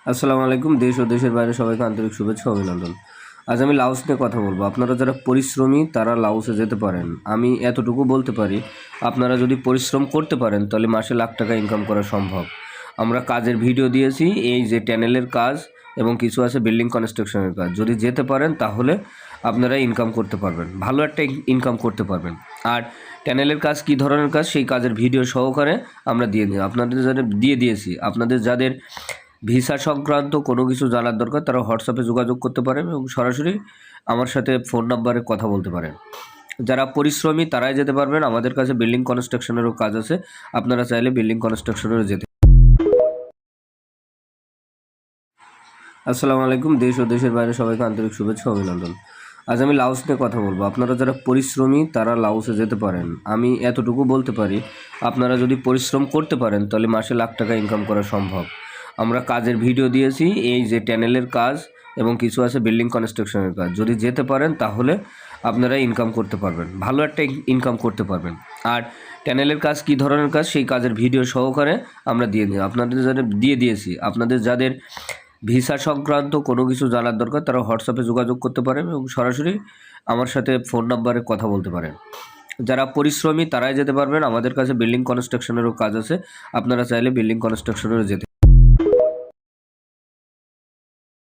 আসসালামু আলাইকুম। দেশ ও দেশের বাইরে সবাইকে আন্তরিক শুভেচ্ছা ও অভিনন্দন। আজ আমি লাউস নিয়ে কথা বলবো। আপনারা যারা পরিশ্রমী তারা লাউসে যেতে পারেন। আমি এতটুকু বলতে পারি, আপনারা যদি পরিশ্রম করতে পারেন তাহলে মাসে লাখ টাকা ইনকাম করা সম্ভব। আমরা কাজের ভিডিও দিয়েছি, এই যে ট্যানেলের কাজ এবং কিছু আছে বিল্ডিং কনস্ট্রাকশনের কাজ। যদি যেতে পারেন তাহলে আপনারা ইনকাম করতে পারবেন, ভালো একটা ইনকাম করতে পারবেন। আর ট্যানেলের কাজ কী ধরনের কাজ সেই কাজের ভিডিও সহকারে আমরা দিয়ে দিয়েছি। আপনাদের যাদের ভিসা সংক্রান্ত কোনো কিছু জানার দরকার তারা হোয়াটসঅ্যাপে যোগাযোগ করতে পারেন এবং সরাসরি আমার সাথে ফোন নাম্বারে কথা বলতে পারেন। যারা পরিশ্রমী তারাই যেতে পারবেন। আমাদের কাছে বিল্ডিং কনস্ট্রাকশনেরও কাজ আছে, আপনারা চাইলে বিল্ডিং কনস্ট্রাকশনেরও যেতে। আসসালামু আলাইকুম। দেশ ও দেশের বাইরে সবাইকে আন্তরিক শুভেচ্ছা ও অভিনন্দন। আজ আমি লাউস নিয়ে কথা বলবো। আপনারা যারা পরিশ্রমী তারা লাউসে যেতে পারেন। আমি এতটুকু বলতে পারি, আপনারা যদি পরিশ্রম করতে পারেন তাহলে মাসে লাখ টাকা ইনকাম করা সম্ভব। আমরা কাজের ভিডিও দিয়েছি, এই যে ট্যানেলের কাজ এবং কিছু আছে বিল্ডিং কনস্ট্রাকশনের কাজ। যদি যেতে পারেন তাহলে আপনারা ইনকাম করতে পারবেন, ভালো একটা ইনকাম করতে পারবেন। আর ট্যানেলের কাজ কী ধরনের কাজ সেই কাজের ভিডিও সহকারে আমরা দিয়ে দিয়েছি। আপনাদের যাদের ভিসা সংক্রান্ত কোনো কিছু জানার দরকার তারা হোয়াটসঅ্যাপে যোগাযোগ করতে পারেন এবং সরাসরি আমার সাথে ফোন নাম্বারে কথা বলতে পারেন। যারা পরিশ্রমী তারাই যেতে পারবেন। আমাদের কাছে বিল্ডিং কনস্ট্রাকশনেরও কাজ আছে, আপনারা চাইলে বিল্ডিং কনস্ট্রাকশনেরও যেতে